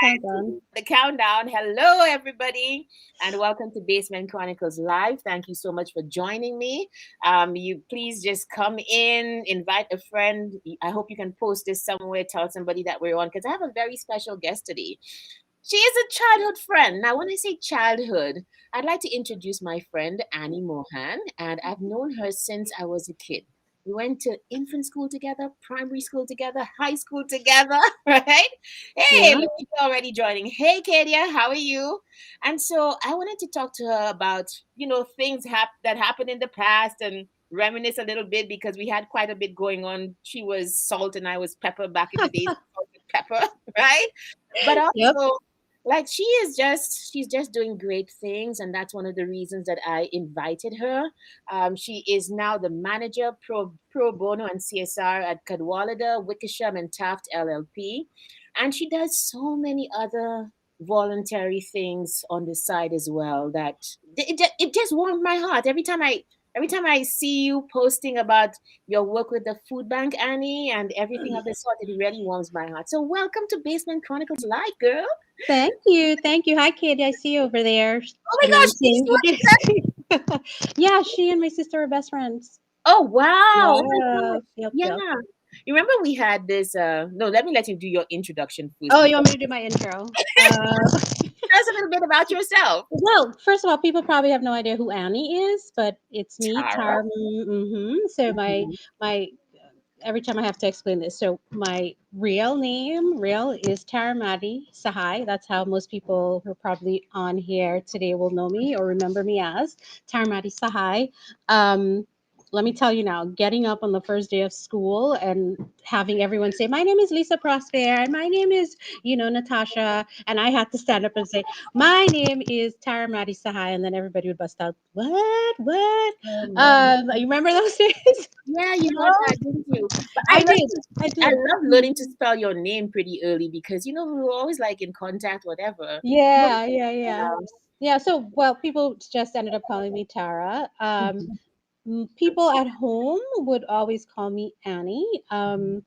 countdown. The countdown. Hello, everybody, and welcome to Basement Chronicles Live. Thank you so much for joining me. You please just come in, invite a friend. I hope you can post this somewhere, tell somebody that we're on because I have a very special guest today. She is a childhood friend. Now, when I say childhood, I'd like to introduce my friend Annie Mohan, and I've known her since I was a kid. We went to infant school together, primary school together, high school together, right? Hey, Yeah. look, you're already joining. Hey, Kadia, how are you? And so I wanted to talk to her about, things that happened in the past and reminisce a little bit because we had quite a bit going on. She was salt and I was pepper back in the days of salt and pepper, right? But Yep. also, like she's just doing great things, and that's one of the reasons that I invited her. She is now the manager pro bono and CSR at Cadwalader, Wickersham, and Taft LLP, and she does so many other voluntary things on the side as well that it just warmed my heart every time I see you posting about your work with the food bank, Annie, and everything of the sort. It really warms my heart. So welcome to Basement Chronicles Live, girl. Thank you. Thank you. Hi, Katie. I see you over there Oh my gosh, she's announcing. doing that. Yeah, she and my sister are best friends. Oh wow. Oh my Yes. gosh. Yep. Yeah. Yep. You remember we had this no, let me let you do your introduction first Oh, you before want me to do my intro? tell us a little bit about yourself. Well, first of all, people probably have no idea who Annie is, but it's me, Tara. Tara. So Mhm. my every time I have to explain this. So my real is Taramati Sahai. That's how most people who are probably on here today will know me or remember me as Taramati Sahai. Um, Let me tell you now, getting up on the first day of school and having everyone say, "My name is Lisa Prosper," and "My name is, Natasha," and I had to stand up and say, "My name is Taramati Sahai," and then everybody would bust out, "What? What?" Oh my. You remember those days? Yeah, you got No, that, didn't you? But I did. I I did. love learning to spell your name pretty early because we were always like in contact, whatever. No, Yeah, yeah, yeah. yeah. Yeah, so well, people just ended up calling me Tara. Mhm. People at home would always call me Annie. I'm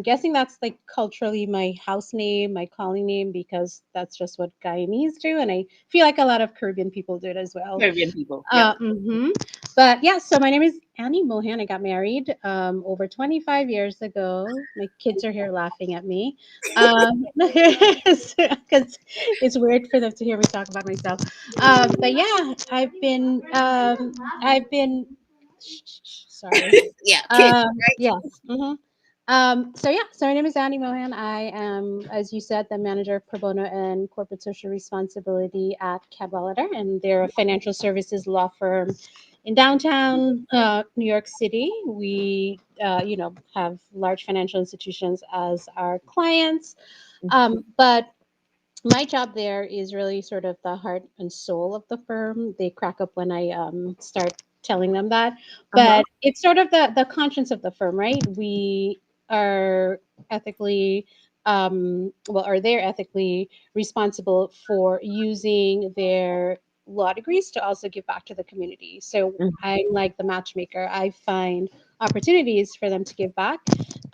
guessing that's like culturally my house name, my calling name, because that's just what Guyanese do, and I feel like a lot of Caribbean people do it as well. Caribbean people. Yep. Mhm. But yeah, so my name is Annie Mohan. I got married over 25 years ago. My kids are here laughing at me because it's weird for them to hear me talk about myself. But yeah, I've been, sorry. Yeah, kids, right? Yes. So yeah, so my name is Annie Mohan. I am, as you said, the manager of pro bono and corporate social responsibility at Cadwalader, and they're a financial services law firm in downtown New York City. We, have large financial institutions as our clients, but my job there is really sort of the heart and soul of the firm. They crack up when I start telling them that, Uh-huh. but it's sort of the conscience of the firm, right? We are ethically, or they're ethically responsible for using their law degrees to also give back to the community. So I'm like the matchmaker. I find opportunities for them to give back,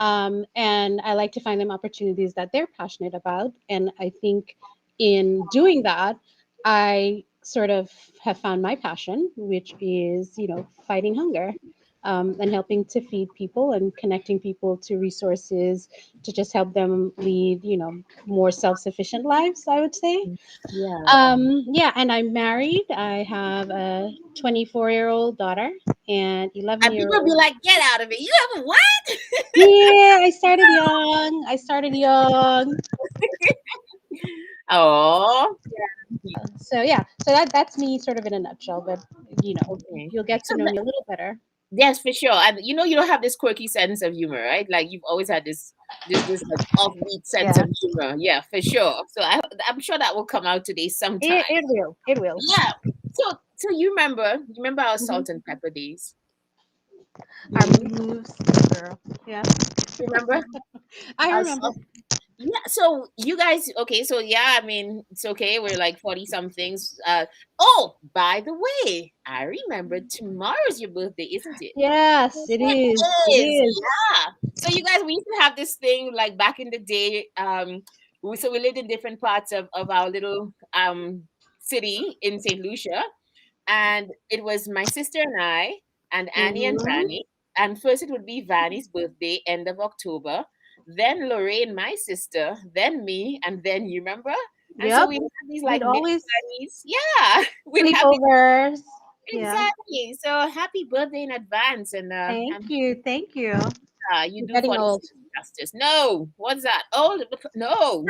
and I like to find them opportunities that they're passionate about. And I think in doing that, I sort of have found my passion, which is, fighting hunger, and helping to feed people and connecting people to resources to just help them lead, more self sufficient lives, I would say. Yeah. Yeah, and I'm married. I have a 24-year-old daughter and 11 And year people be old. like, get out of it. You have a what? Yeah, I started young. I started young. Oh. So yeah, so that's me sort of in a nutshell. But Okay. you'll get to So know me a little better. yes, for sure. And you don't have this quirky sense of humor, right? Like you've always had this like offbeat sense Yeah, of humor. Yeah, for sure. So I'm sure that will come out today sometime. it will. It will. Yeah. So you remember our Hmm. salt and pepper days? Our Hmm. moves, girl. Yeah, You remember I our remember. salt? Yeah. So you guys, okay. So yeah, I mean, it's okay. We're like 40 somethings. Oh, by the way, I remember tomorrow's your birthday, isn't it? Yes, it It is. It is, is. yeah. So you guys, we used to have this thing like back in the day. So we lived in different parts of our little city in St. Lucia, and it was my sister and I, and Annie and Mm-hmm. Vanny. And first it would be Vanny's birthday, end of October. Then Lorraine, my sister. Then me, and then you remember. And so Yep. we'd have these We'd like mini always parties. Yeah, we'd have these sleepovers. Yeah. exactly. So happy birthday in advance, and Thank you. Thank you. you You're do getting old. 46 justice. No, what's that? Old? No, old.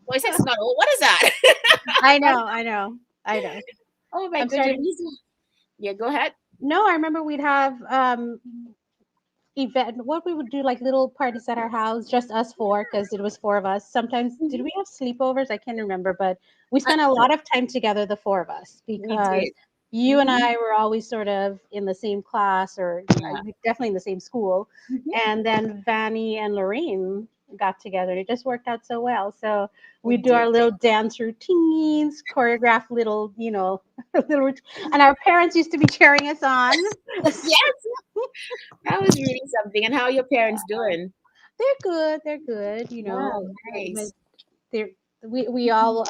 46 is not old. What is that? I know. I know. I know. Oh my I'm goodness. starting. Yeah, go ahead. No, I remember we'd have event what we would do, like little parties at our house, just us four, because it was four of us. Sometimes did Mhm. we have sleepovers? I can't remember, but we Uh, spent a lot of time together, the four of us, we because did. you and Hmm. I were always sort of in the same class, or Yeah. definitely in the same school. Mhm. And then Vanny and Lorraine got together, and it just worked out so well. So we It do did. our little dance routines, choreograph little, little and our parents used to be cheering us on. Yes, that was really something. And how are your parents doing? They're good. They're good. Wow, My, nice. they're we all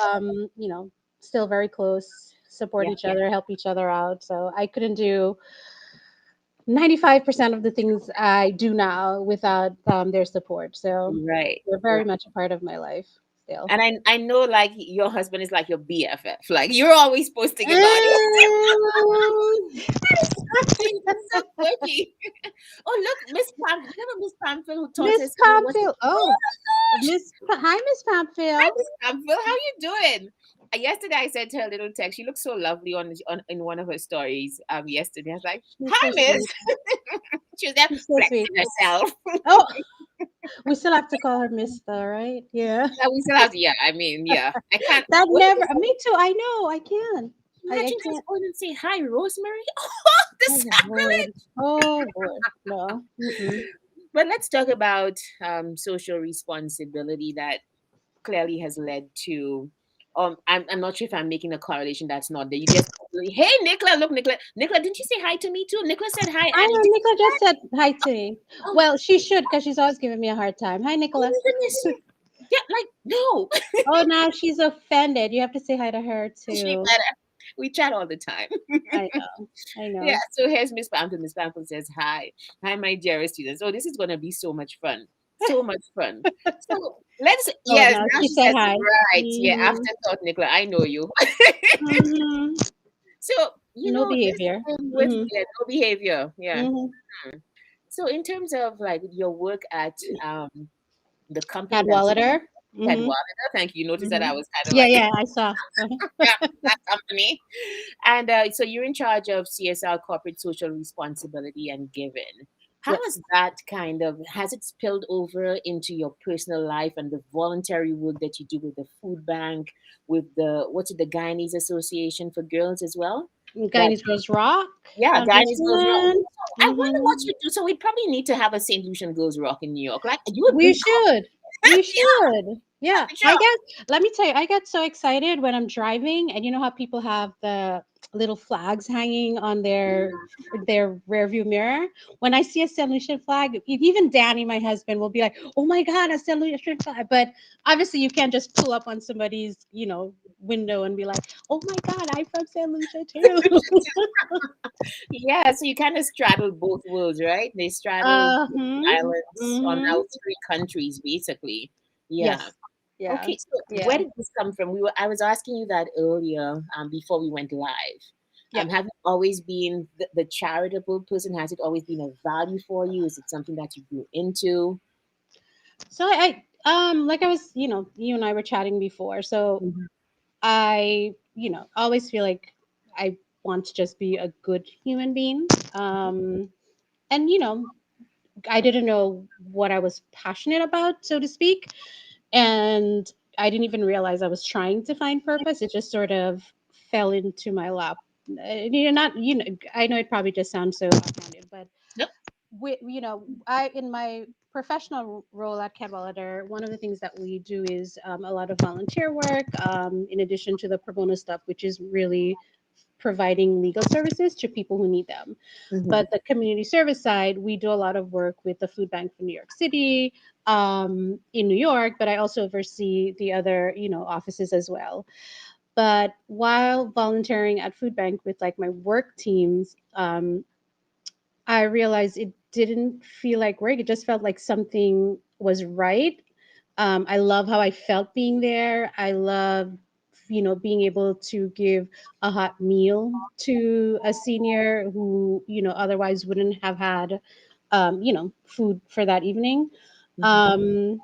still very close, support Yeah, each other, help each other out. So I couldn't do 95% of the things I do now without their support. So right. they're Right. very much a part of my life still. And I know like your husband is like your BFF. Like you're always posting about it. Mm, Something that's so quirky. Oh look, Miss Pam, remember Miss Pamphil who taught Miss us what's Pompil. oh Oh, my gosh. Hi, Miss Hi Pompil. Miss Pamphil, how you doing? Yesterday I sent her a little text. She looked so lovely on in one of her stories yesterday. I was like, She's hi so Miss. sweet. She was there She's so sweet. flexing herself. Oh, we still have to call her Miss, though, right? Yeah. Yeah, we still have to, yeah, I mean, yeah. I can't That what did never. you say? Me too. I know. I can. I Imagine just can't. going and say hi, Rosemary. Oh, the Oh Lord. sacrilege. Oh Lord. No. Mm-mm. But let's talk about social responsibility that clearly has led to I'm not sure if I'm making a correlation that's not there. You just hey Nicola, look Nicola, didn't you say hi to me too? Nicola said hi, I Annie. know. Did Nicola just said hi to me. oh, Well, she should, because she's always giving me a hard time. Hi, oh Nicola. my goodness. Yeah, like no. Oh, now she's offended. You have to say hi to her She too. better. We chat all the time. I know. I Yeah, know. so here's Miss Pamphil. Miss Pamphil says, hi. Hi, my dearest students. Oh, this is going to be so much fun. So much fun. So let's, Oh, yes, now now she she said says, hi. right. Yeah, Mm-hmm. afterthought, Nicola, I know you. Mm-hmm. So, No this behavior. thing with Mm-hmm. yeah, no behavior. Yeah. Mm-hmm. Hmm. So, in terms of like your work at the company that you Cadwalader. had, Mm-hmm. thank you. Notice that Mm-hmm. I was kind of Yeah, like, yeah, I saw. yeah, that company. And so you're in charge of CSR, corporate social responsibility and giving. How Yes. has that has it spilled over into your personal life and the voluntary work that you do with the food bank, with the Guyanese Association for Girls as well? That, Guyanese Girls Rock yeah, Guyanese Girls Rock. Foundation. I wonder what Hmm. you do. So we probably need to have a St. Lucian Girls Rock in New York. Like, are you a We big should. We should. yeah, Yeah. for I sure. get, let me tell you, I get so excited when I'm driving, and you know how people have the little flags hanging on their rear view mirror. When I see a St. Lucian flag, even Danny, my husband, will be like, "Oh my God, a St. Lucian flag!" But obviously, you can't just pull up on somebody's, window and be like, "Oh my God, I'm from St. Lucia too." Yeah, so you kind of straddle both worlds, right? They straddle both Hmm. islands on Hmm. our three countries, basically. Yeah. Yes. Yeah. Okay, so where Yeah. did this come from? I was asking you that earlier, before we went live. Yeah. Have you always been the charitable person? Has it always been a value for you? Is it something that you grew into? So like I was, you and I were chatting before. So Mhm. I, always feel like I want to just be a good human being. And I didn't know what I was passionate about, so to speak. And I didn't even realize I was trying to find purpose. It just sort of fell into my lap. You're not, I know it probably just sounds so offhanded, but Yep. I in my professional role at Cadwalader, one of the things that we do is a lot of volunteer work, in addition to the pro bono stuff, which is really providing legal services to people who need them. Mm-hmm. But the community service side, we do a lot of work with the food bank for New York City, in New York, but I also oversee the other, offices as well. But while volunteering at food bank with like my work teams, I realized it didn't feel like work. It just felt like something was right. I love how I felt being there. I love, being able to give a hot meal to a senior who, otherwise wouldn't have had, food for that evening. Mm-hmm. Um,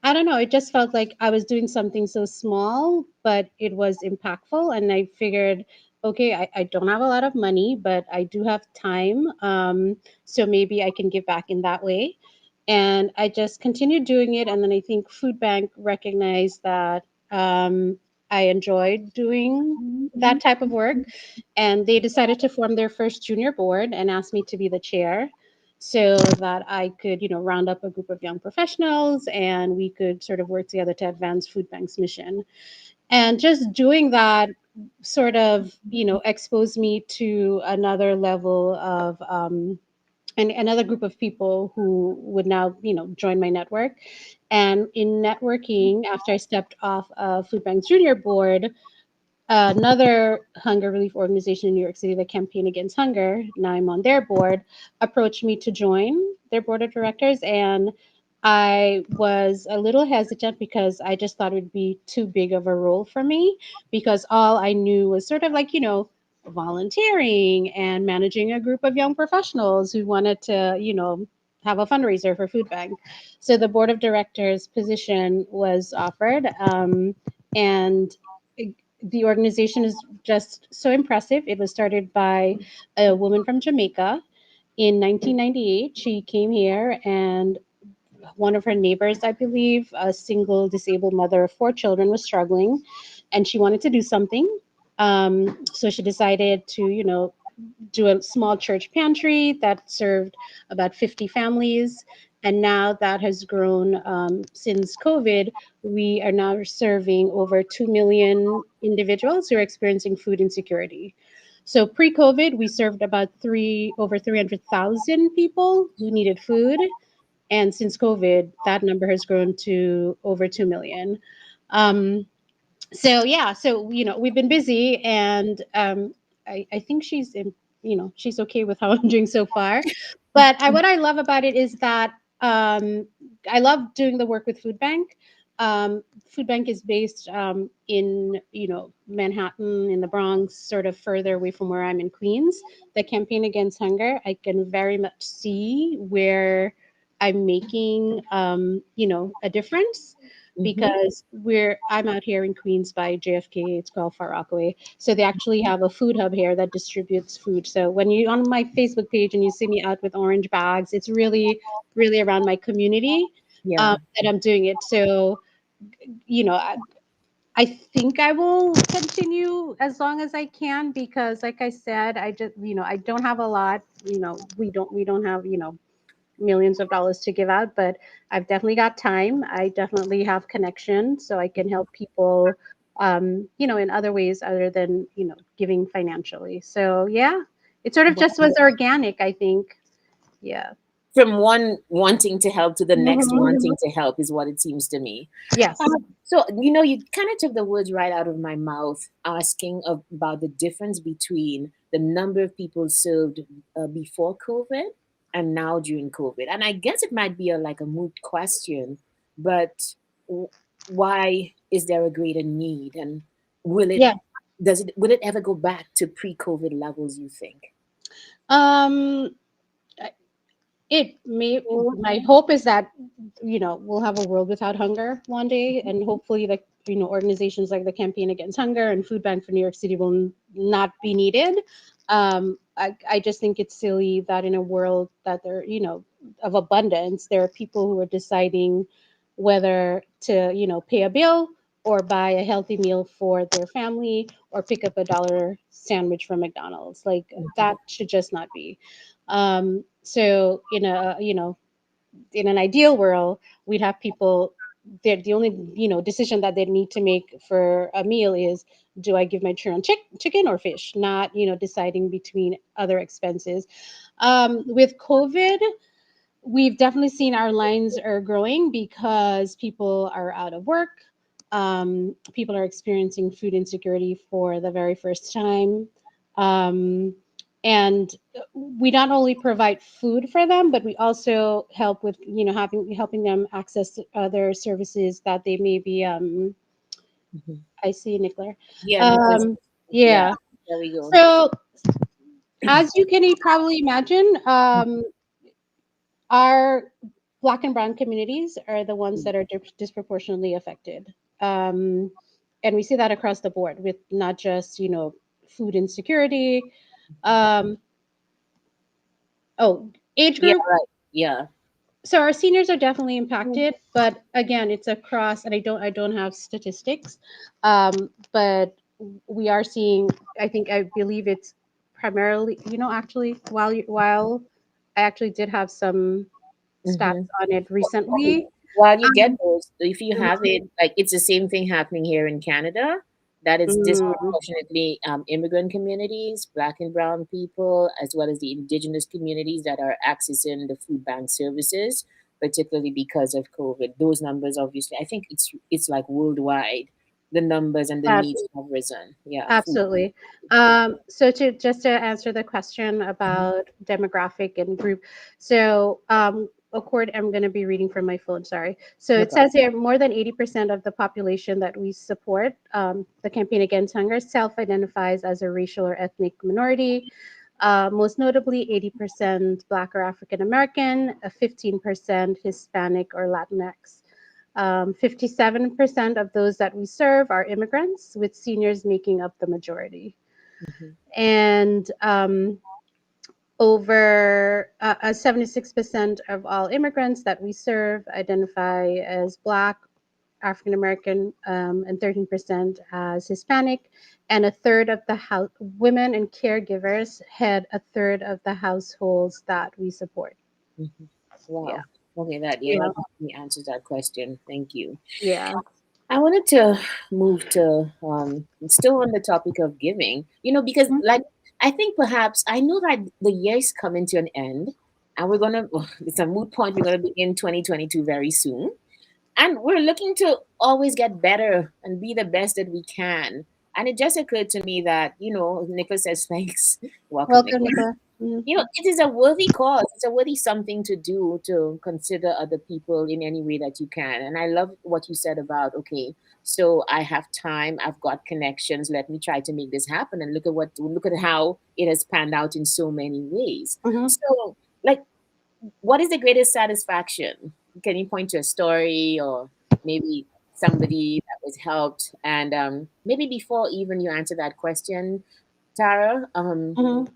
I don't know. It just felt like I was doing something so small, but it was impactful. And I figured, okay, I don't have a lot of money, but I do have time. So maybe I can give back in that way. And I just continued doing it. And then I think Food Bank recognized that I enjoyed doing that type of work. And they decided to form their first junior board and asked me to be the chair so that I could, round up a group of young professionals and we could sort of work together to advance Food Bank's mission. And just doing that sort of, exposed me to another level of, and another group of people who would now, join my network. And in networking, after I stepped off Food Bank's junior board, another hunger relief organization in New York City, the Campaign Against Hunger, now I'm on their board, approached me to join their board of directors. And I was a little hesitant because I just thought it would be too big of a role for me because all I knew was sort of like, volunteering and managing a group of young professionals who wanted to, have a fundraiser for Food Bank. So the board of directors position was offered. And the organization is just so impressive. It was started by a woman from Jamaica in 1998. She came here, and one of her neighbors, I believe, a single disabled mother of four children, was struggling, and she wanted to do something. So she decided to, do a small church pantry that served about 50 families. And now that has grown since COVID. We are now serving over 2 million individuals who are experiencing food insecurity. So pre-COVID, we served about over 300,000 people who needed food. And since COVID, that number has grown to over 2 million. Um, so yeah, so we've been busy, and I think she's okay with how I'm doing so far. But what I love about it is that um, I love doing the work with Food Bank. Food Bank is based in Manhattan, in the Bronx, sort of further away from where I'm in Queens. The Campaign Against Hunger, I can very much see where I'm making a difference Mm-hmm. because I'm out here in Queens by JFK. It's called Far Rockaway. So they actually have a food hub here that distributes food. So when you on my Facebook page and you see me out with orange bags, it's really, really around my community Yeah. that I'm doing it. So you know, I, I think I will continue as long as I can because, like I said, I just I don't have a lot. We don't have millions of dollars to give out, but I've definitely got time. I definitely have connection, so I can help people, in other ways other than, giving financially. So yeah, it sort of just was organic, I think. Yeah. From one wanting to help to the next Mhm. wanting to help is what it seems to me. Yes. So, you kind of took the words right out of my mouth, asking about the difference between the number of people served before COVID and now during COVID. And I guess it might be like a moot question, but w- why is there a greater need? And will it, Yeah. will it ever go back to pre-COVID levels, you think? Um, it may. My hope is that we'll have a world without hunger one day, and hopefully, like organizations like the Campaign Against Hunger and Food Bank for New York City will not be needed. I just think it's silly that in a world that there of abundance, there are people who are deciding whether to pay a bill or buy a healthy meal for their family or pick up a dollar sandwich from McDonald's. Like that should just not be. So in an ideal world, we'd have people the only decision that they need to make for a meal is, do I give my children chicken or fish, not deciding between other expenses. With COVID, we've definitely seen our lines are growing because people are out of work. People are experiencing food insecurity for the very first time. Um, and we not only provide food for them, but we also help with, helping them access other services that they may be, Mhm. I see Nicola. Yeah, Nicholas. Um, Yeah, yeah. there we go. So as you can probably imagine, our Black and brown communities are the ones that are disproportionately affected. Um, and we see that across the board with not just, food insecurity. Um, oh, age Yeah, group. right. Yeah. So our seniors are definitely impacted, but again, it's across, and I don't have statistics, but we are seeing. I believe it's primarily, actually, while I actually did have some stats Mm-hmm. on it Okay. recently. While you get Um, those, if you have it, like it's the same thing happening here in Canada, that it's mm, disproportionately immigrant communities, black and brown people, as well as the indigenous communities that are accessing the food bank services, particularly because of COVID. Those numbers, obviously, I think it's like worldwide. The numbers and the ab- needs have risen. Yeah, food. Absolutely. So to just to answer the question about demographic and group, so accord, I'm going to be reading from my phone. Sorry. So No it problem. says here more than 80% of the population that we support, the campaign against hunger, self-identifies as a racial or ethnic minority. Most notably, 80% Black or African American, 15% Hispanic or Latinx. 57% of those that we serve are immigrants, with seniors making up the majority. Hmm. And over 76% of all immigrants that we serve identify as Black, African American, and 13% as Hispanic. And a third of the women and caregivers head a third of the households that we support. Hmm. Yeah. Wow. Okay, Yeah. that definitely answers that question. Thank you. Yeah. I wanted to move to still on the topic of giving, because like I think perhaps I know that the year is coming to an end, and we're gonna it's a moot point. We're gonna begin 2022 very soon, and we're looking to always get better and be the best that we can. And it just occurred to me that Nicholas says thanks. Welcome, Welcome, Nicholas. Nicola. Mhm. It is a worthy cause. It's a worthy something to do, to consider other people in any way that you can. And I love what you said about, okay, so I have time, I've got connections, let me try to make this happen. And look at how it has panned out in so many ways. Mhm. So, like, what is the greatest satisfaction? Can you point to a story or maybe somebody that was helped? And maybe before even you answer that question, Tara, Mhm.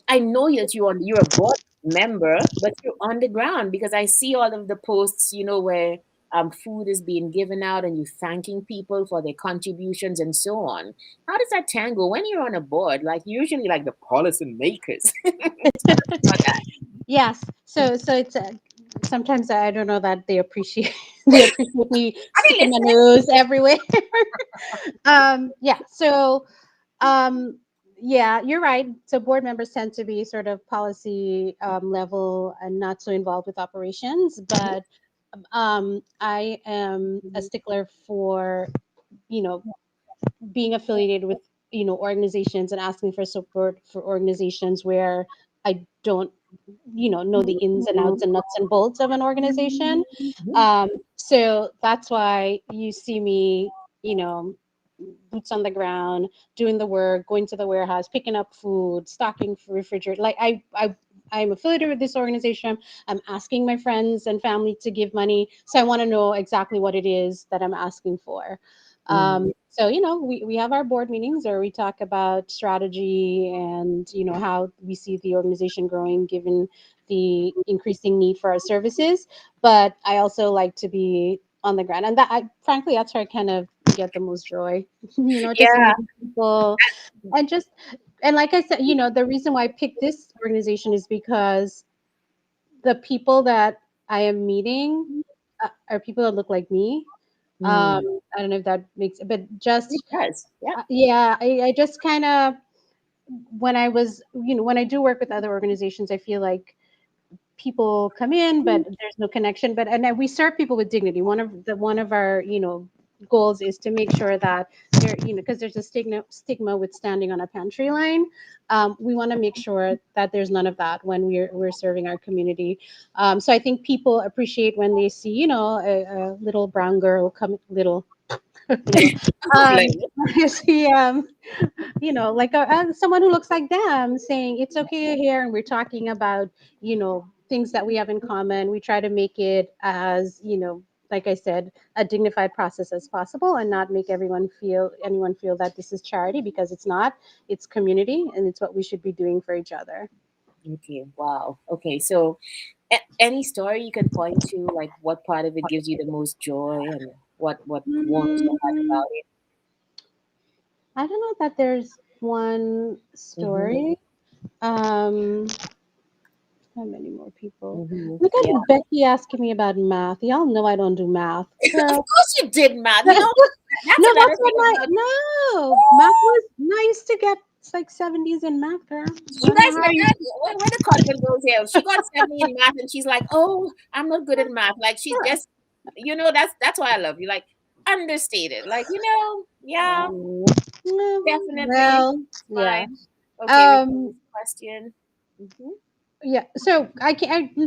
I know that you're a board member, but you're on the ground because I see all of the posts, where food is being given out and you thanking people for their contributions and so on. How does that tangle when you're on a board? Like usually like the policy makers. About that. Yes. So it's sometimes I don't know that they appreciate they appreciate me Are they sticking my listening? nose everywhere. Yeah. So um yeah, you're right. So board members tend to be sort of policy level and not so involved with operations, but I am a stickler for you know being affiliated with organizations and asking for support for organizations where I don't know the ins and outs and nuts and bolts of an organization. Mhm. So that's why you see me, you know boots on the ground, doing the work, going to the warehouse, picking up food, stocking for refrigerator. Like I'm affiliated with this organization. I'm asking my friends and family to give money, so I want to know exactly what it is that I'm asking for. Mhm. So we have our board meetings where we talk about strategy and how we see the organization growing given the increasing need for our services. But I also like to be on the ground, and frankly, that's where I kind of get the most joy. Just Yeah. meeting people and just and like I said, the reason why I picked this organization is because the people that I am meeting are people that look like me. Mm. I don't know if that makes, but It just does. Yeah. yeah, I just kind of, when I was, when I do work with other organizations, I feel like people come in but there's no connection, but and then we serve people with dignity. One of our goals is to make sure that there, because there's a stigma with standing on a pantry line. We want to make sure that there's none of that when we're serving our community. So I think people appreciate when they see a little brown girl come, little little um Like, see like someone who looks like them saying it's okay here, and we're talking about things that we have in common. We try to make it as like I said, a dignified process as possible, and not make anyone feel that this is charity, because it's not. It's community, and it's what we should be doing for each other. okay, wow. Okay, so any story you can point to, like what part of it gives you the most joy and what warms your heart Mm, about it? I don't know that there's one Mm-hmm. story. um How many more people? Mm-hmm. Look Yeah. at Becky asking me about math. Y'all know I don't do math. Of Girl. course you did, man. You No, know, that's another that's what thing my about no. Math was nice to get. It's like 70s in math, girl. I you don't guys know how heard you. that? Where the confidence goes here. She got 70 in math and she's like, oh, I'm not good at math. Like she's just, that's why I love you. Like understated. Like, yeah, definitely. Well, It's yeah. fine. Okay, Um, Rebecca's question. Hmm. yeah. So I'm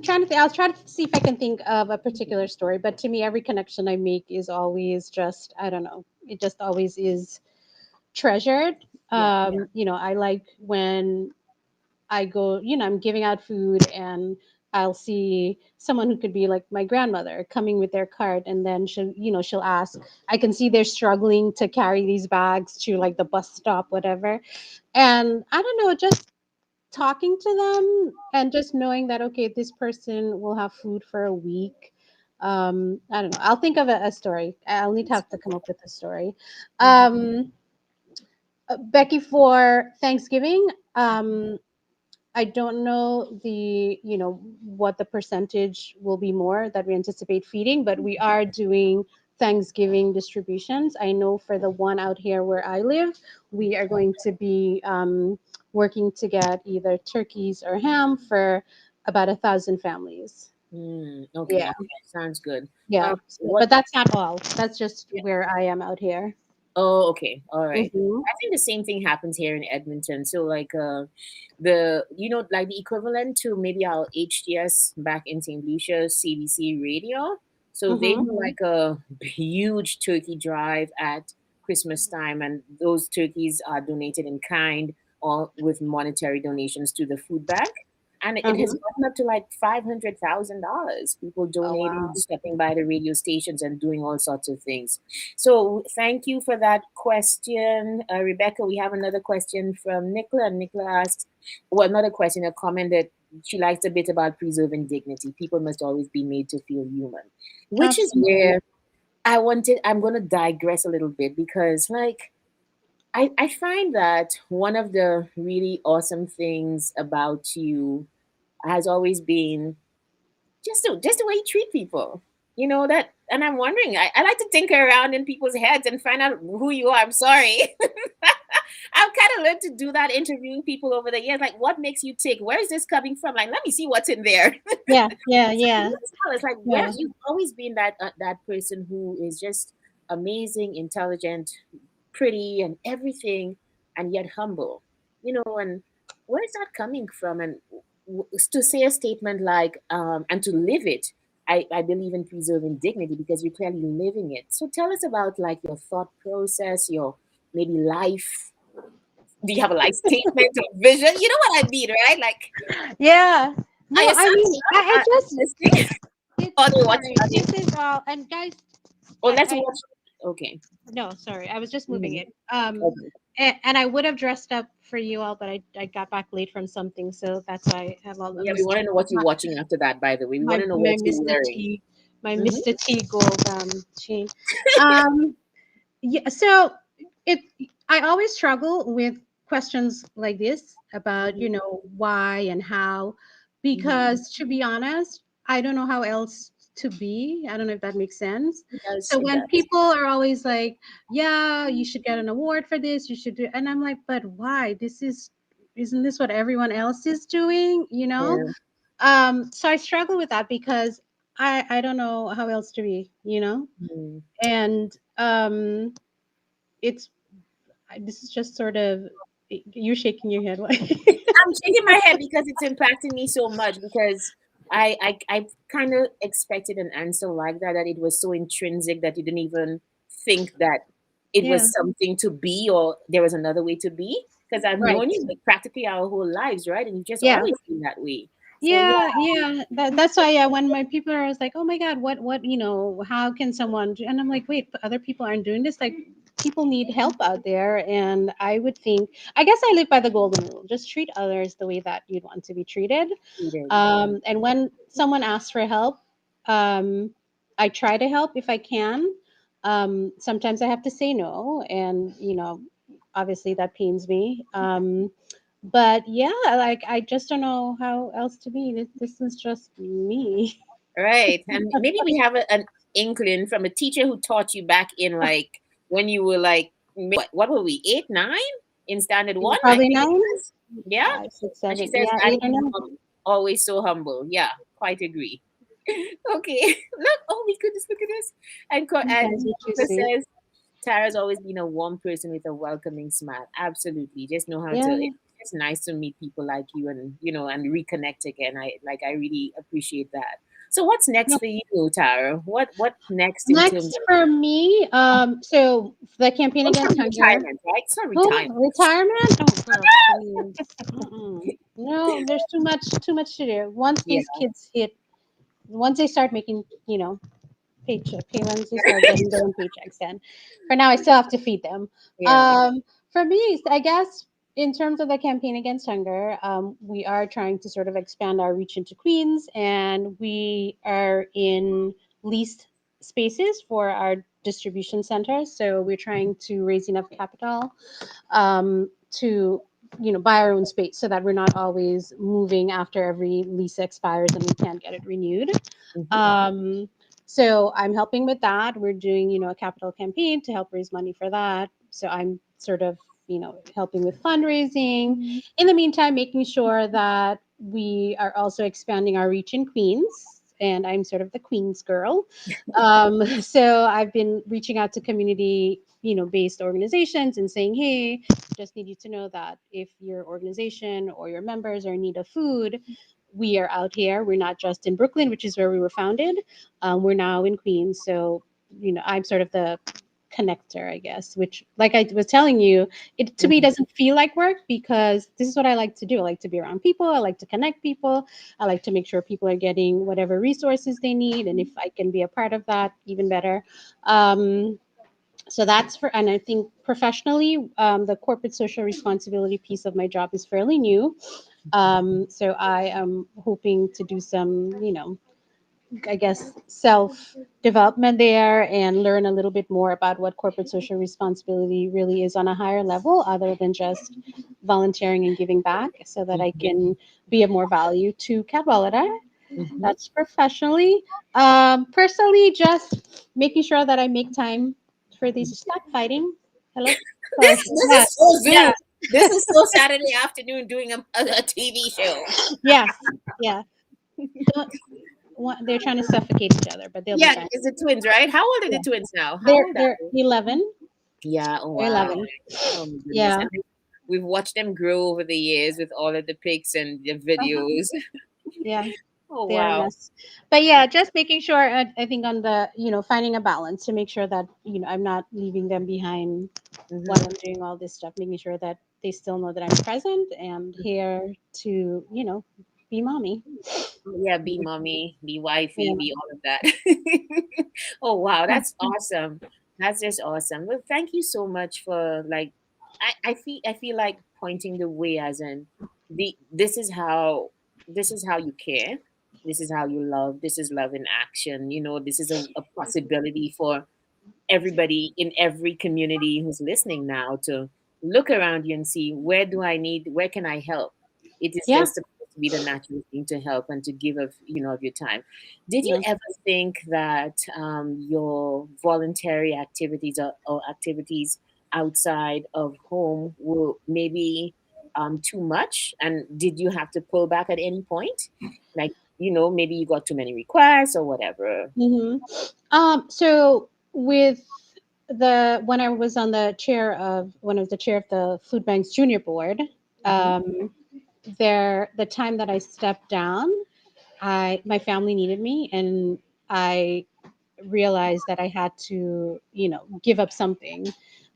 trying to think. I was trying to see if I can think of a particular story, but to me, every connection I make is always just, I don't know. It just always is treasured. Yeah. I like when I go, I'm giving out food, and I'll see someone who could be like my grandmother coming with their cart, and then she'll ask. I can see they're struggling to carry these bags to like the bus stop, whatever. And I don't know, just talking to them and just knowing that okay, this person will have food for a week. I don't know. I'll think of a story. I'll need to have to come up with a story. Hmm. Um, Becky, for Thanksgiving, I don't know what the percentage will be more that we anticipate feeding, but we are doing Thanksgiving distributions. I know for the one out here where I live, we are going to be working to get either turkeys or ham for about 1,000 families. Mm, Yeah, okay. Sounds good. yeah. What But that's not all. That's just where I am out here. Oh, okay. All right. Hmm. I think the same thing happens here in Edmonton. So like like the equivalent to maybe our HTS back in St. Lucia, CBC radio. So they Hmm. do like a huge turkey drive at Christmas time, and those turkeys are donated in kind or with monetary donations to the food bank. And it has Hmm. gotten up to like $500,000. People Oh donating, wow. stepping by the radio stations, and doing all sorts of things. So thank you for that question, Rebecca. We have another question from Nicola. Nicola asks, well, not a question, a comment that she likes a bit about preserving dignity. People must always be made to feel human, which is Absolutely. where I'm going to digress a little bit because, like, I find that one of the really awesome things about you has always been just the way you treat people. You know that, and I'm wondering. I like to tinker around in people's heads and find out who you are. I'm sorry. I've kind of learned to do that interviewing people over the years. Like, what makes you tick? Where is this coming from? Like, let me see what's in there. Yeah, yeah, So yeah, you tell us, like, where yeah. you've always been that person who is just amazing, intelligent, pretty, and everything, and yet humble. And where is that coming from? And to say a statement like, and to live it. I believe in preserving dignity because you're clearly living it. So tell us about like your thought process, your maybe life. Do you have a life statement or vision? You know what I mean, right? Like, Yeah. are No, your I mean, sons I just listening? Or they watch? sorry. Are they? This is all, and guys, Oh, let's I watch. Okay. no, sorry. I was just moving Mhm. it. Okay. And I would have dressed up for you all, but I got back late from something, so that's why I have all Yeah, we want to know what you're my watching after that. By the way, we want to know my what you're Mr. wearing. T, my Hmm. Mr. T gold chain. Um, yeah. So it, I always struggle with questions like this about why and how, Hmm. because to be honest, I don't know how else to be. I don't know if that makes sense. It does. So It when does. people are always like, "Yeah, you should get an award for this. You should do," and I'm like, "But why? Isn't this what everyone else is doing? You know?" Yeah. So I struggle with that because I don't know how else to be. You know, Mm. and it's this is just sort of you're shaking your head. Why? I'm shaking my head because it's impacting me so much because I kind of expected an answer like that, that it was so intrinsic that you didn't even think that it Yeah. was something to be or there was another way to be. Because I've Right. known you like practically our whole lives, right? And you've just Yeah. always been that way. So yeah, Yeah, yeah. That's why, yeah, when my people are always like, "Oh my God, how can someone do?" And I'm like, "Wait, but other people aren't doing this. Like, people need help out there." And I would think, I guess I live by the golden rule: just treat others the way that you'd want to be treated. you did. Yeah. And when someone asks for help, um, I try to help if I can. Sometimes I have to say no, and obviously that pains me. But yeah, like I just don't know how else to be. This is just me. Right. And maybe we have an inkling from a teacher who taught you back in like when you were like what were we, 8, 9 in standard one, I Probably think it nine, was. Yeah. 5, 6, And she 7. says, Yeah, Annie, 8 or 9. always so humble. Yeah, quite agree. Okay. Look, oh my goodness, look at this. You guys And are too Papa sweet. says, Tara's always been a warm person with a welcoming smile. Absolutely. Just know how to, Yeah. it's just nice to meet people like you and, and reconnect again. I really appreciate that. So what's next No. for you, Tara? What next in terms Next for me, so the campaign of, it's against not hunger. retirement, right? It's not Oh, retirement. retirement? Oh, girl, please. Mm-mm. No, there's too much to do. Yeah. Once they start making, once they start getting their own paychecks, then for now I still have to feed them. Yeah. For me, I guess in terms of the campaign against hunger, we are trying to sort of expand our reach into Queens, and we are in leased spaces for our distribution centers. So we're trying to raise enough capital to buy our own space so that we're not always moving after every lease expires and we can't get it renewed. Hmm. um, so I'm helping with that. We're doing a capital campaign to help raise money for that. So I'm sort of helping with fundraising in the meantime, making sure that we are also expanding our reach in Queens, and I'm sort of the Queens girl. So I've been reaching out to community based organizations and saying, hey, just need you to know that if your organization or your members are in need of food, we are out here. We're not just in Brooklyn, which is where we were founded. We're now in Queens. So I'm sort of the connector, I guess, which, like I was telling you, it to me Hmm. doesn't feel like work because this is what I like to do. I like to be around people. I like to connect people. I like to make sure people are getting whatever resources they need. And if I can be a part of that, even better. So that's and I think professionally, the corporate social responsibility piece of my job is fairly new. So I am hoping to do some, I guess, self development there and learn a little bit more about what corporate social responsibility really is on a higher level, other than just volunteering and giving back, so that I Hmm. can be of more value to Cadwalader. Hmm. That's professionally. Personally, just making sure that I make time for these. Stop fighting. Hello. Sorry. This Yeah. is so Yeah. Zoom. This is so Saturday afternoon doing a TV show. Yes. Yeah. Don't- They're trying to suffocate each other, but they'll be Yeah, fine. it's the twins, right? How old are the Yeah. twins now? How They're old are they're they? 11. Yeah, oh They're wow. 11. Oh my goodness. Yeah. And we've watched them grow over the years with all of the pics and the Uh-huh. videos. Yeah. Oh They're a wow. mess. But yeah, just making sure. I think on the finding a balance to make sure that I'm not leaving them behind while Hmm. I'm doing all this stuff. Making sure that they still know that I'm present and here to be mommy. Yeah, be mommy, be wifey, Yeah. be all of that. Oh wow, that's awesome. That's just awesome. Well, thank you so much for like I feel like pointing the way as in this is how you care. This is how you love. This is love in action. This is a possibility for everybody in every community who's listening now to look around you and see where can I help. It is Yeah. just supposed to be the natural thing to help and to give of of your time. Did you Yeah. ever think that your voluntary activities or activities outside of home were maybe too much, and did you have to pull back at any point, like maybe you got too many requests or whatever? Hmm. So with the when I was on the chair of when I was the chair of the food bank's junior board, Mm-hmm. um, the time that I stepped down, I my family needed me, and I realized that I had to, give up something.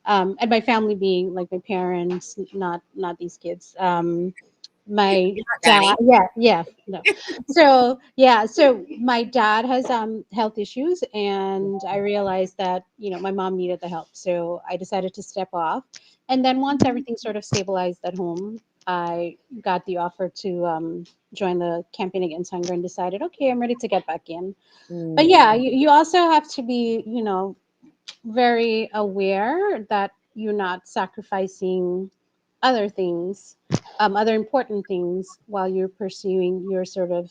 And my family being like my parents, not these kids. My Not dad, Danny. yeah, no. So yeah, so my dad has health issues, and I realized that my mom needed the help, so I decided to step off. And then once everything sort of stabilized at home, I got the offer to join the campaign against hunger, and decided, okay, I'm ready to get back in. But yeah, Mm, you also have to be, very aware that you're not sacrificing other things, other important things, while you're pursuing your sort of,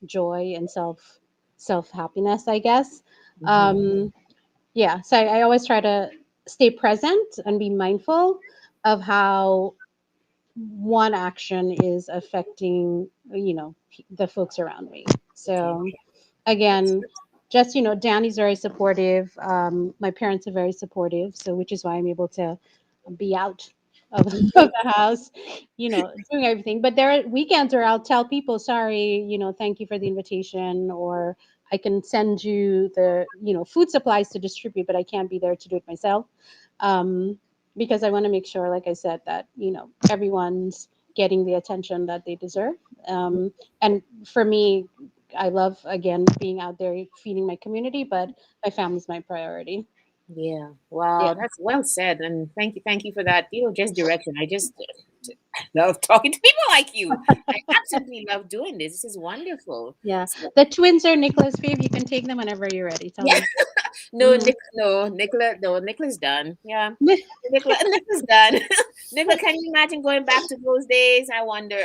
joy and self happiness, I guess. mhm. Um, yeah, so I always try to stay present and be mindful of how one action is affecting, the folks around me. Okay. So That's again, just Danny's very supportive. My parents are very supportive, so which is why I'm able to be out of, of the house, doing everything. But there are weekends where I'll tell people, sorry, thank you for the invitation, or I can send you the food supplies to distribute, but I can't be there to do it myself. um, because I want to make sure, like I said, that everyone's getting the attention that they deserve. And for me, I love again being out there feeding my community, but my family's my priority. Yeah. Yeah. Wow, that's well said, and thank you for that. Just direction. I just love talking to people like you. I absolutely love doing this. This is wonderful. Yeah. So, The twins are Nicholas, babe. You can take them whenever you're ready. Tell yeah. them. No, Mhm. Nicola, no, Nicola's done. Yeah, Nicola's done. Nicola, can you imagine going back to those days? I wonder.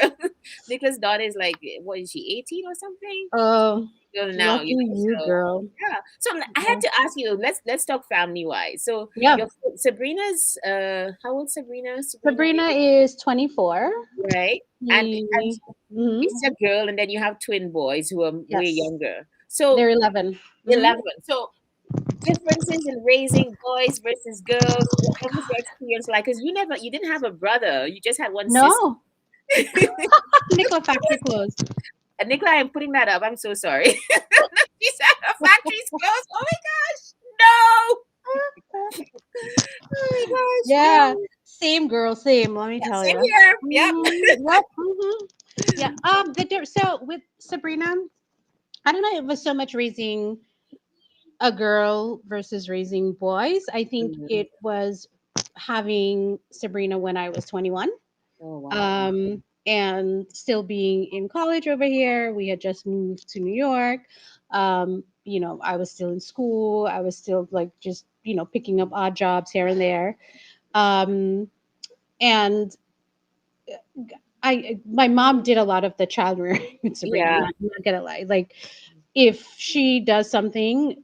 Nicola's daughter is like, what is she, 18 or something? Oh, Girl now, lucky you, so girl. yeah. So I had Yeah. to ask you, let's talk family wise. So Yeah. your Sabrina's how old Sabrina? Sabrina Sabrina is is 24. right. And He, mhm. it's a girl, and then you have twin boys who are way Yes, younger. So they're 11. Mhm. 11. So differences in raising boys versus girls. What was your experience like? Because you didn't have a brother, you just had one sister. No, Nickel factory closed. And Nicola, I'm putting that up. I'm so sorry. She said her factory's closed. Oh my gosh, no! Oh my gosh, Yeah, no! same girl, same. Let me Yeah, tell same you. here. Yep. Yep. Yeah. So with Sabrina, I don't know. It was so much raising a girl versus raising boys. I think Mm. it was having Sabrina when I was 21, Oh wow. and still being in college over here. We had just moved to New York. I was still in school. I was still like just picking up odd jobs here and there. Um, and my mom did a lot of the child rearing with Sabrina. Yeah. I'm not gonna lie. Like if she does something,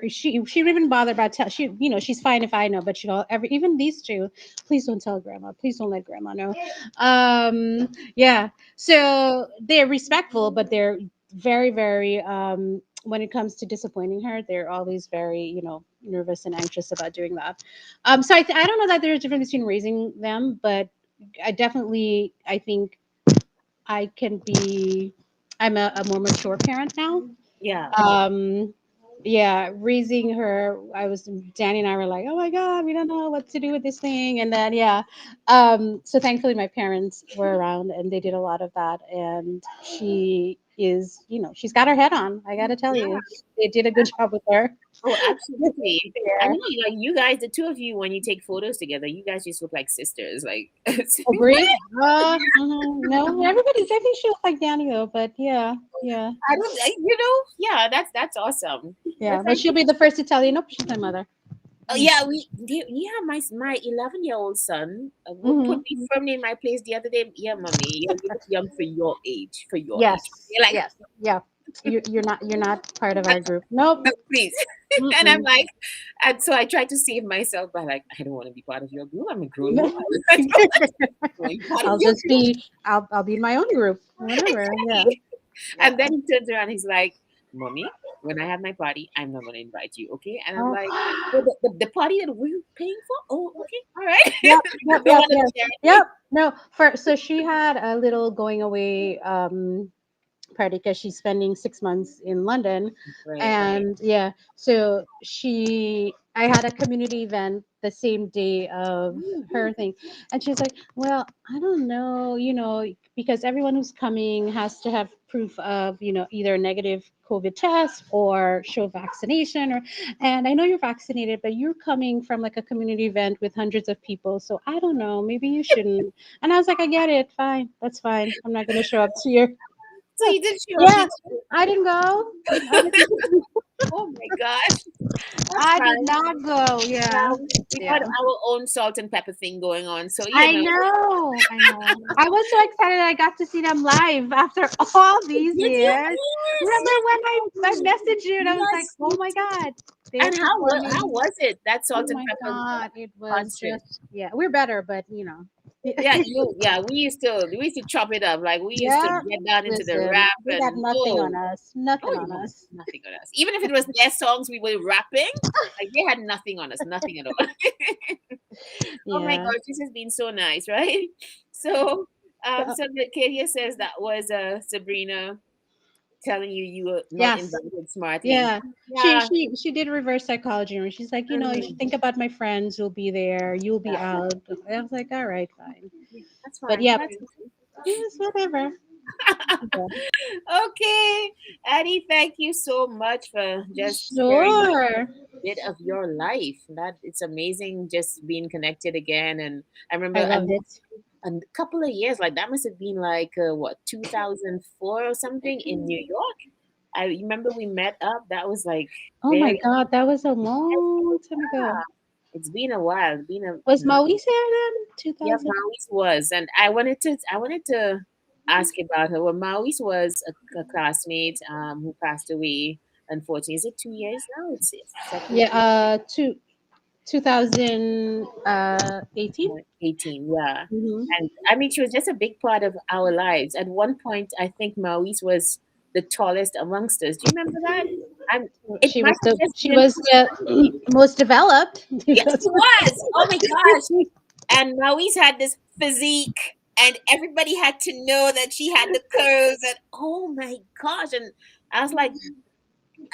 she don't even bother about tell she she's fine if I know, but she'll every even these two, please don't tell grandma, please don't let grandma know. Yeah, so they're respectful, but they're very very when it comes to disappointing her, they're always very nervous and anxious about doing that. So I don't know that there's a difference between raising them, but I think I can be I'm a more mature parent now. Yeah. um yeah, raising her, Danny and I were like, oh my god, we don't know what to do with this thing. And then yeah, so thankfully my parents were around and they did a lot of that, and she is, she's got her head on, I gotta tell Yeah. you. They did a good job with her. Oh, absolutely. I Yeah. know, like you guys, the two of you, when you take photos together, you guys just look like sisters. Like, Agree. No, everybody's, I think she looks like Danny though, but yeah, yeah, I don't, yeah, that's awesome. But yeah, but thank she'll you. be the first to tell you, nope, she's my mother. Oh yeah, yeah. My 11-year-old son put Hmm. me firmly in my place the other day. Yeah, mommy, you look young for your age. For your age, Yes, you're like, yes, yeah. You're not part of our group. Nope. no, please. And I'm Mm-mm. like, and so I try to save myself by like, I don't want to be part of your group. I'm a grown woman. I don't want to be part of I'll your just group. be. I'll be in my own group. Whatever. Yeah. Exactly. Yeah. And then he turns around, he's like, mommy, when I have my party, I'm not going to invite you, okay? And I'm Oh. like, well, the party that we're paying for? Oh, okay, all right. Yep. Yep. Don't Yep. want to Yep. share Yep. it. No. For so she had a little going away party because she's spending 6 months in London. Right, right. And yeah, so I had a community event the same day of Mhm. her thing. And she's like, well, I don't know, because everyone who's coming has to have proof of, either a negative COVID test or show vaccination. And I know you're vaccinated, but you're coming from like a community event with hundreds of people. So I don't know, maybe you shouldn't. And I was like, I get it. Fine. That's fine. I'm not going to show up to your. So you didn't show up, Yeah, did you? I didn't go. I didn't, Oh my gosh, that's I did fine. not go. Yeah, Yeah. we got Yeah. our own salt and pepper thing going on. So, I know. I know. I was so excited I got to see them live after all these did you? years. Yes, Remember yes, when I messaged you and I was like, yes. oh my God, they're And how performing. was it? That Oh salt and my pepper God. It was concert. just, yeah, we're better, but Yeah, we used to chop it up. Like we used to yeah, get down into the listen, rap they got and nothing on us. Nothing oh on no, us. nothing on us. Even if it was their songs we were rapping, like they had nothing on us, nothing at all. Oh my Yeah. gosh, this has been so nice, right? So, So, so the Katia says that was Sabrina telling you were not yes. invited smartly. Yeah, she Yeah, she she did reverse psychology, and she's like, you should mhm, think about my friends who'll be there. You'll be yeah, out. I was like, all right, fine. yeah, that's But fine. yeah, That's fine. yes, whatever. Yeah. Okay, Addie, thank you so much for just sharing Sure, bit of your life. That it's amazing just being connected again. And I I remember loved it. a couple of years, like that must have been like what 2004 or something in New York. I remember we met up. That was like Oh my very God, that was a long time ago. yeah. It's been a while. It's been a Was Maurice there then? yeah. 2000. Maurice was, and I wanted to ask about her. Well, Maurice was a classmate who passed away. Unfortunately, is it 2 years now? It's second Yeah, 2018. 18, yeah. Mm-hmm. And I mean, she was just a big part of our lives. At one point, I think Maurice was the tallest amongst us. Do you remember that? I'm, it She was might have the just she been a was the most developed yes, because she was. Oh my gosh. And Maurice had this physique, and everybody had to know that she had the curves. And oh my gosh. And I was like,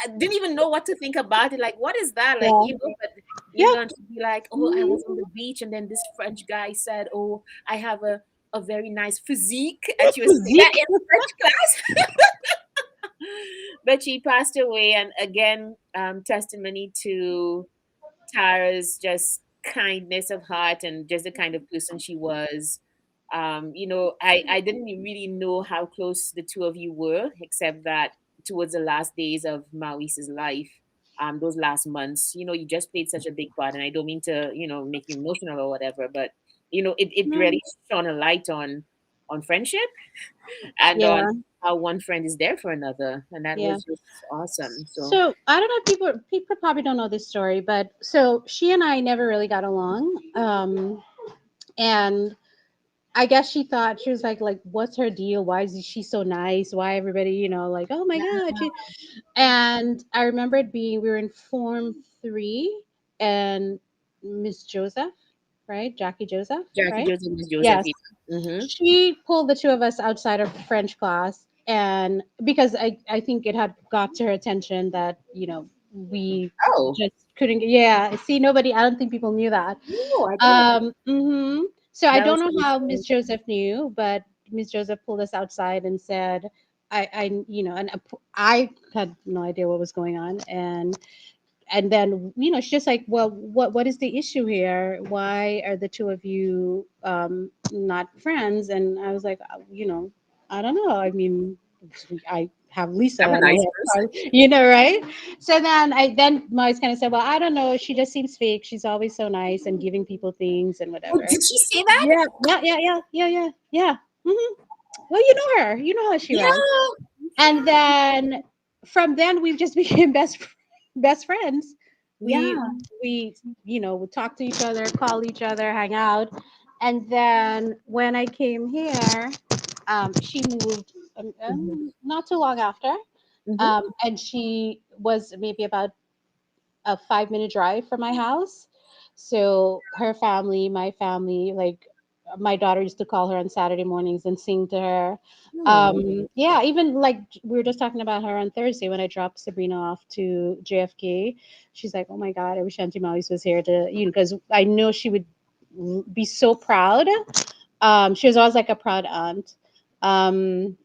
I didn't even know what to think about it. Like, what is that? Like, yeah, but yeah. and she'd be like, oh, I was on the beach, and then this French guy said, oh, I have a very nice physique. And she was saying that Physique. in French class. But she passed away. And again, testimony to Tara's just kindness of heart and just the kind of person she was. I didn't really know how close the two of you were, except that towards the last days of Maurice's life, those last months, you just played such a big part. And I don't mean to, make you emotional or whatever, but it No. really shone a light on friendship and on Yeah, how one friend is there for another. And that yeah. was just awesome. So So I don't know. People probably don't know this story, but so she and I never really got along. And I guess she thought she was like, what's her deal? Why is she so nice? Why everybody, like, oh my yeah, God. And I remember it being we were in Form 3, and Miss Joseph, right? Jackie Joseph, Jackie right? Joseph, Miss Yes. Josephine. Mm-hmm. She pulled the two of us outside of French class, and because I think it had got to her attention that we Oh, just couldn't yeah, see, nobody, I don't think people knew that. no, I didn't. So I That don't was know so how Miss strange. Joseph knew, but Miss Joseph pulled us outside and said, and I had no idea what was going on. And then she's just like, well, what is the issue here? Why are the two of you not friends? And I was like, I don't know, I mean, have Lisa I'm a and I nice have person. Carly, you know, right? So then Molly's kind of said, well, I don't know. She just seems fake. She's always so nice and giving people things and Oh, whatever. did she say that? Yeah, yeah. Well, you know her. You know how she Yeah. runs. And then from then we've just became best friends. We Yeah. we would talk to each other, call each other, hang out. And then when I came here, she moved Mm-hmm. not too long after. Mm-hmm. And she was maybe about a 5 minute drive from my house. So her family, my family, like my daughter used to call her on Saturday mornings and sing to her. Oh, Yeah, even like we were just talking about her on Thursday when I dropped Sabrina off to JFK. She's like, "Oh my God, I wish Auntie Molly's was here to because I know she would be so proud." She was always like a proud aunt. Um,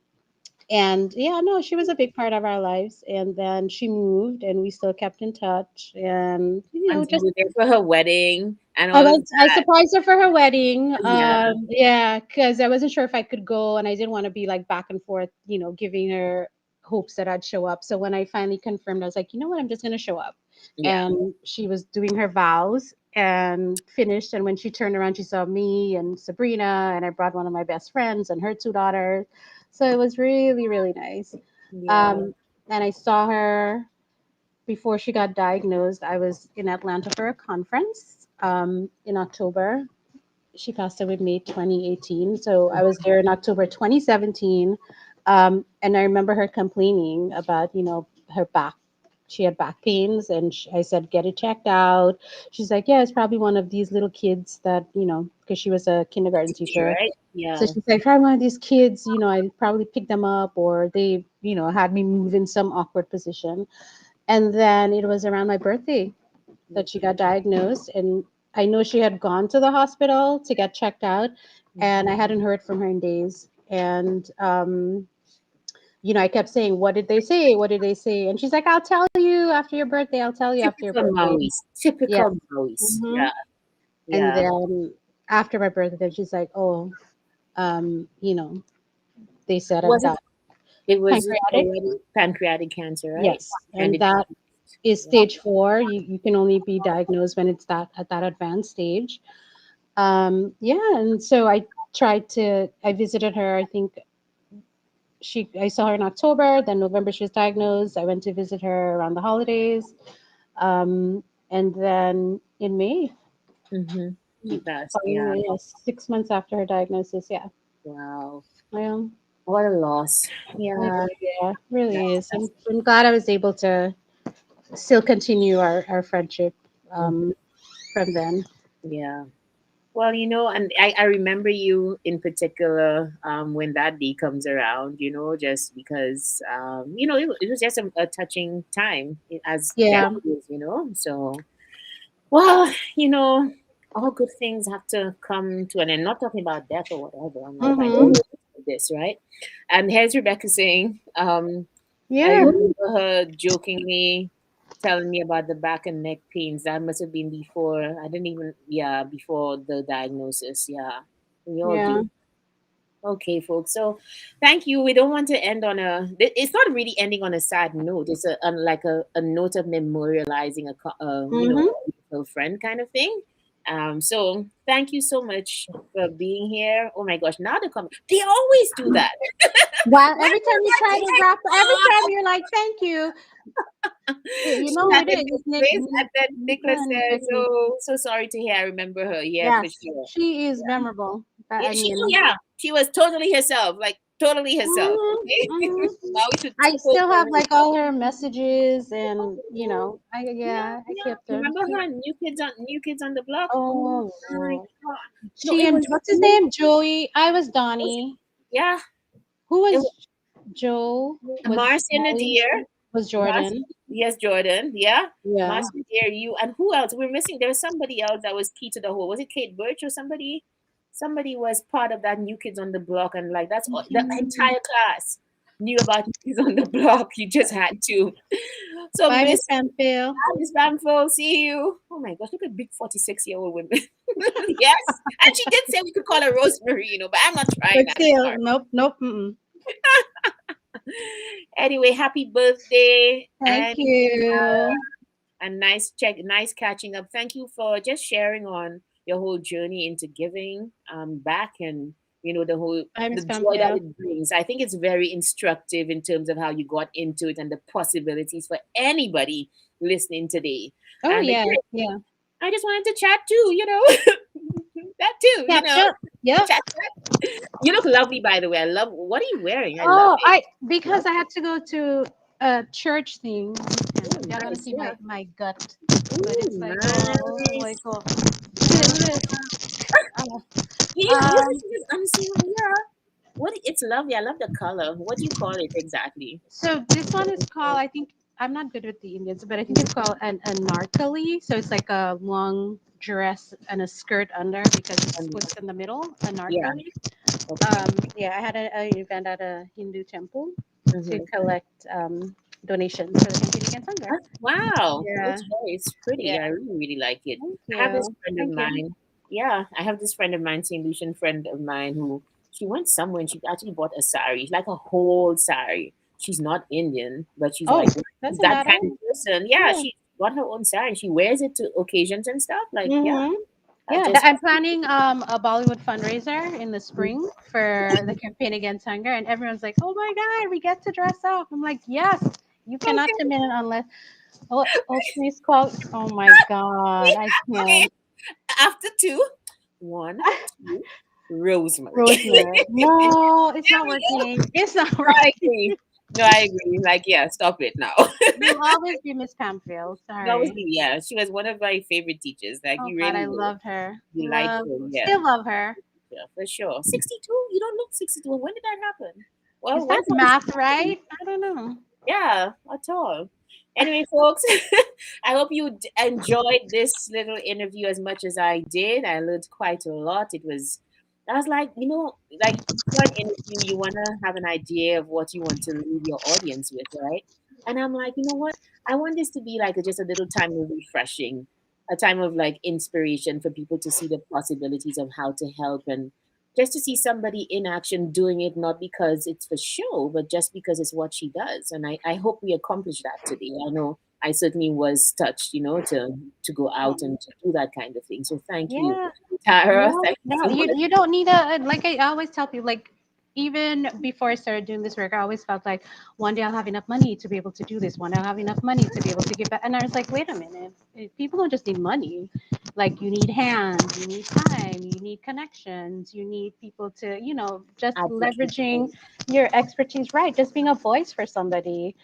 and yeah, no, she was a big part of our lives. And then she moved, and we still kept in touch. And and you just were there for her wedding and I all of was I that. surprised her for her wedding. Yeah. Yeah, because I wasn't sure if I could go, and I didn't want to be like back and forth, giving her hopes that I'd show up. So when I finally confirmed, I was like, you know what, I'm just gonna show up. Yeah. And she was doing her vows and finished. And when she turned around, she saw me and Sabrina, and I brought one of my best friends and her two daughters. So it was really, really nice. Yeah. Um, and I saw her before she got diagnosed. I was in Atlanta for a conference in October. She passed away May 2018. So I was there in October 2017. And I remember her complaining about, her back. She had back pains, and I said, get it checked out. She's like, yeah, it's probably one of these little kids that, because she was a kindergarten Teacher, teacher. right? So Yeah. she's like, probably one of these kids, I probably picked them up, or they, had me move in some awkward position. And then it was around my birthday that she got diagnosed. And I know she had gone to the hospital to get checked out, and I Mhm. hadn't heard from her in days. And, I kept saying, what did they say? What did they say? And she's like, I'll tell you after your birthday. I'll tell you after your Typical birthday. Maoris. Yeah. Typical Maoris. hmm Yeah. And Yeah. then after my birthday, then she's like, oh, um, you know, they said I've Was it? got It was pancreatic. already pancreatic cancer, right? Yes. And And it. that is Yeah. stage 4. You can only be diagnosed when it's that at that advanced stage. Yeah, and so I visited her. I think I saw her in October, then November she was diagnosed. I went to visit her around the holidays. And then in May, Mm-hmm. That's yeah. following, 6 months after her diagnosis. Yeah. Wow. Well, What a loss. Yeah. yeah, really is. That's I'm glad I was able to still continue our friendship mhm. um, from then. Yeah. Well, and I remember you in particular when that day comes around, just because, it was just a touching time as Yeah. it is. So, well, all good things have to come to an end. Not talking about death or whatever. I'm like, I know Mm-hmm. this, right? And here's Rebecca saying, I Yeah. remember her jokingly telling me about the back and neck pains. That must have been before, I didn't even, yeah, before the diagnosis. Yeah, we all Yeah. do. Okay, folks. So, thank you. We don't want to end on it's not really ending on a sad note. It's like a note of memorializing Mm-hmm. a beautiful friend kind of thing. So thank you so much for being here. Oh my gosh, now they always do that. Well, When every time you try to wrap, every time you're like, "Thank you," you she know who had it in is. this place, and then Nicholas says, Nick. "Oh, so sorry to hear. I remember her. Yeah, for Yes, sure. she is memorable. Yeah, I mean, she was totally herself, like totally herself. mhm, Okay, mhm. now we should I take still over have her. like all her messages, and Yeah, I yeah. kept her. Remember her New Kids on the Block? Oh Oh my Lord, god! No, she it and was what's his name? Joey. I was was Donnie. yeah. Who It was was Joe? Was Marcy and Molly? Nadir. Was Marcy, Jordan? yes, Jordan. Yeah, Yeah. Marcy, Nadir, you, and who else? We're missing. There was somebody else that was key to the whole. Was it Kate Birch or somebody? Somebody was part of that New Kids on the Block, and like that's all, the Mhm. entire class knew about New Kids on the Block. You just had to. So Bye, Miss Miss Pamphile. Miss Bamfo, see you. Oh my gosh, look at big 46-year-old women. Yes. And she did say we could call her Rosemary, but I'm not trying But that. I'm still, sorry. nope, nope. Mm-mm. Anyway, happy birthday, Thank and you. nice catching up. Thank you for just sharing on your whole journey into giving back, and the whole Bye, the Miss joy that Pampia. it brings. I think it's very instructive in terms of how you got into it and the possibilities for anybody listening today. Oh And yeah, yeah, yeah, I just wanted to chat too. That too, catch up. Yep. chat. You look lovely, by the way. I love. What are you wearing? I love Oh, it. because Love I had to go to a church thing. it. Ooh, Y'all want to nice. see Yeah. my gut, but Ooh, it's like, oh, like, nice. oh, look at this. You have Um, to just unsee one. Yeah. It's lovely. I love the color. What do you call it exactly? so this one is called. I think I'm not good with the Indians, but I think it's called an anarkali. So it's like a long dress and a skirt under because it Um, splits in the middle. yeah. Anarkali. Okay. Yeah, I had an event at a Hindu temple to Mm-hmm. collect donations for the campaign against hunger. Wow. Good Yeah, choice. Pretty. yeah. I really, really like it. Thank I have this you. friend of Thank you. mine. Yeah. I have this friend of mine, St. Lucian friend of mine, who she went somewhere and she actually bought a sari, like a whole sari. She's not Indian, but she's Oh, like doesn't that matter. kind of person. Yeah. Yeah. She got her own sari and she wears it to occasions and stuff. Like, yeah. Mm-hmm. I Yeah, just, I'm planning a Bollywood fundraiser in the spring for the campaign against hunger, and everyone's like, "Oh my God, we get to dress up!" I'm like, "Yes, you cannot okay. come in unless." Oh, please call. Oh my God, I Okay. can't. After two, one, two, Rosemary. Rosemary. No, it's There not we go. working. It's not No, I working. agree. No, I agree. Like, yeah, stop it now. You'll always be Miss Pamphile. Sorry. Obviously, yeah, she was one of my favorite teachers. Like, Oh you God, really I were loved her. Love, delightful. Yeah, still love her. yeah, for sure. 62? You don't look 62. When did that happen? Is Well, that when's our math right? I don't know. yeah, at all. Anyway, folks, I hope you enjoyed this little interview as much as I did. I learned quite a lot. I was like, like for an interview, you want to have an idea of what you want to leave your audience with, right? And I'm like, you know what? I want this to be like just a little time of refreshing, a time of like inspiration for people to see the possibilities of how to help and just to see somebody in action doing it, not because it's for show, but just because it's what she does. And I hope we accomplish that today. I know I certainly was touched, to go out and to do that kind of thing. So thank you, Yeah. Tara. No, Thank you no, so much. you don't need a like I always tell people like even before I started doing this work, I always felt like one day I'll have enough money to be able to do this. One day I'll have enough money to be able to give back. And I was like, wait a minute, people don't just need money. Like you need hands, you need time, you need connections, you need people to, just Advocate. leveraging your expertise. Right, just being a voice for somebody